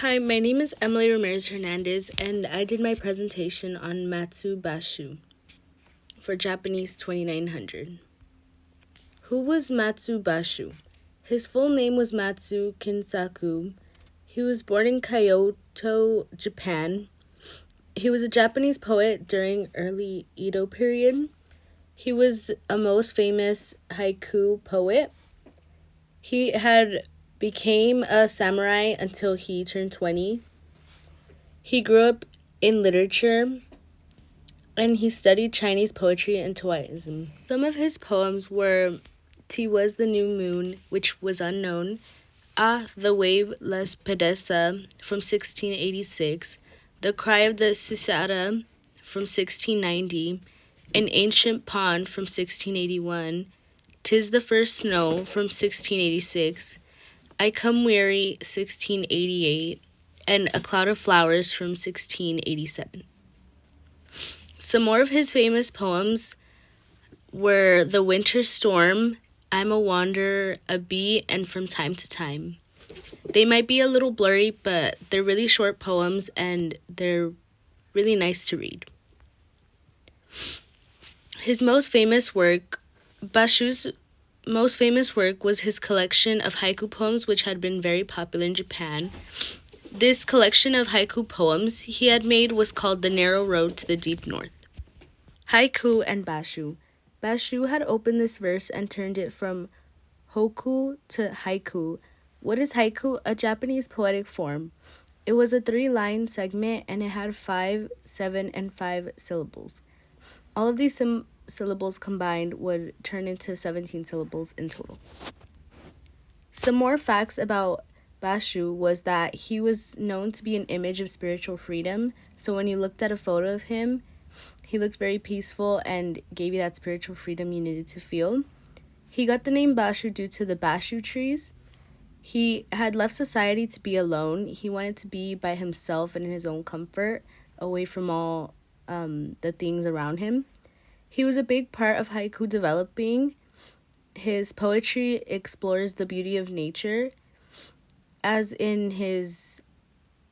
Hi, my name is Emily Ramirez-Hernandez, and I did my presentation on Matsuo Bashō for Japanese 2900. Who was Matsuo Bashō? His full name was Matsuo Kinsaku. He was born in Kyoto, Japan. He was a Japanese poet during early Edo period. He was a most famous haiku poet. He had became a samurai until he turned 20. He grew up in literature, and he studied Chinese poetry and Taoism. Some of his poems were Ti Was the New Moon, which was unknown, Ah, the Wave Les Pedesa from 1686, The Cry of the Cicada from 1690, An Ancient Pond from 1681, Tis the First Snow from 1686, I Come Weary 1688, and A Cloud of Flowers from 1687. Some more of his famous poems were The Winter Storm, I'm a Wanderer, A Bee, and From Time to Time. They might be a little blurry, but they're really short poems and they're really nice to read. His most famous work, Bashō's most famous work, was his collection of haiku poems, which had been very popular in Japan. This collection of haiku poems he had made was called The Narrow Road to the Deep North. Haiku and Bashō. Bashō had opened this verse and turned it from hokku to haiku. What is haiku? A Japanese poetic form. It was a 3-line segment and it had 5, 7, and 5 syllables. All of these syllables combined would turn into 17 syllables in total. Some more facts about Bashō was that he was known to be an image of spiritual freedom. So when you looked at a photo of him, he looked very peaceful and gave you that spiritual freedom you needed to feel. He got the name Bashō due to the Bashō trees. He had left society to be alone. He wanted to be by himself and in his own comfort, away from all the things around him. He was a big part of haiku developing. His poetry explores the beauty of nature. As in his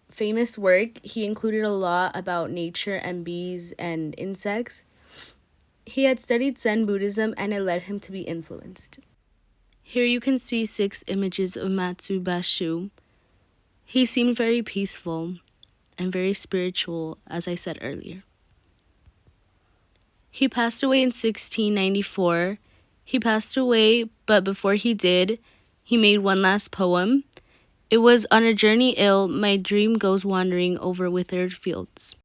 famous work, he included a lot about nature and bees and insects. He had studied Zen Buddhism and it led him to be influenced. Here you can see 6 images of Matsuo Bashō. He seemed very peaceful and very spiritual, as I said earlier. He passed away in 1694. He passed away, but before he did, he made one last poem. It was On a Journey Ill, My Dream Goes Wandering Over Withered Fields.